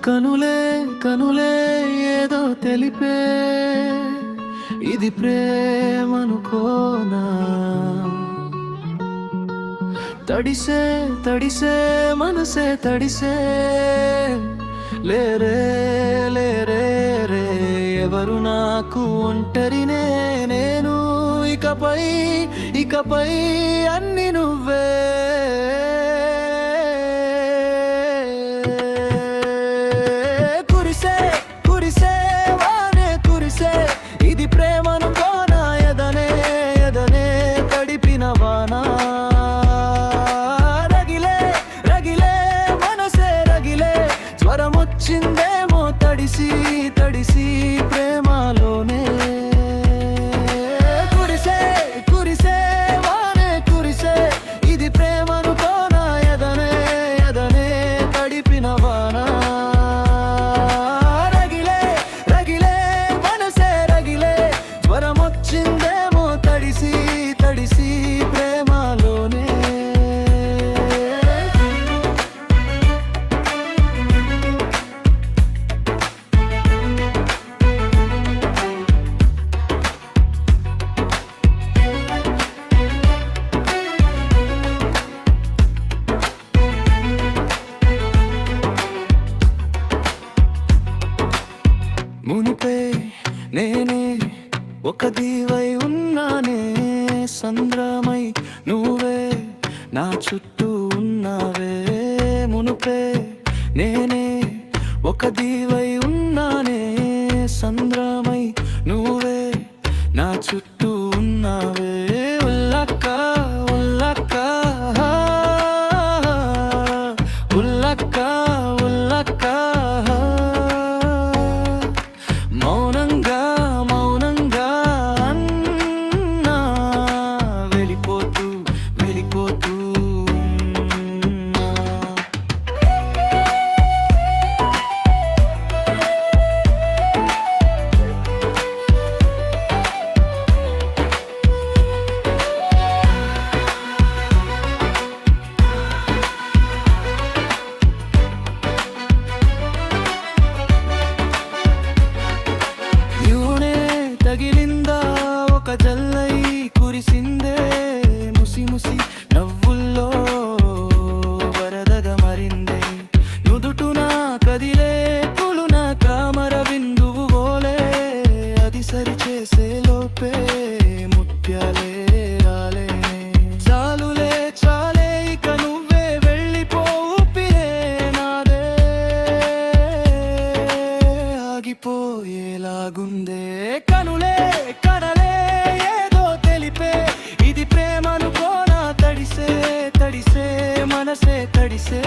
కనులే కనులే ఏదో తెలిపే ఇది ప్రేమనుకోనా తడిసే తడిసే మనసే తడిసే లేరే లేరే రే ఎవరు నాకు ఒంటరినే నేను ఇకపై ఇకపై అన్ని నువ్వే కురిసే కురిసే వానే కురిసే ఇది ప్రేమనుకోనా ఎదనే ఎదనే తడిపిన వానా రగిలే రగిలే మనసే రగిలే జ్వరమొచ్చిందేమో తడిసి తడిసి ప్రేమలోనే కురిసే కురిసే వానే కురిసే ఇది ప్రేమనుకోనా ఎదనే ఎదనే తడిపిన వానా రగిలే రగిలే మనసే రగిలే జ్వరమొచ్చిందేమో తడిసి తడిసి ప్రేమలోనే మునిపే నేనే ఒక దీవై ఉన్నానే సంద్రమై నువ్వే నా చుట్టూ ఉన్నావే మునుపే నేనే ఒక దీవై ఉన్నానే సంద్రమై నువ్వే నా చుట్టూ ఉన్నావే ఉల్లక్క ఉల్లక్క ఉల్లక్క ఉల్లక్క మౌనంగా మౌనంగా అన్నా వెళ్ళిపోతూ వెళ్ళిపోతూ ఉన్నా. యూనే తగిలిందా ఒక జల్లై కురిసిందే ముసి ముసి నవ్వుల్లో వరదగా మరిందే నుదుటున కదిలే పులున కామర బిందువు ఓలే అది సరి చేసే లోపే ముత్యాలే రాలే చాలులే చాలే ఇక నువ్వే వెళ్ళిపో ఊపిరే నాదే ఆగిపోయేలాగుందే కనులే కనలే ఏదో తెలిపే ఇది ప్రేమనుకోనా తడిసే తడిసే మనసే తడిసే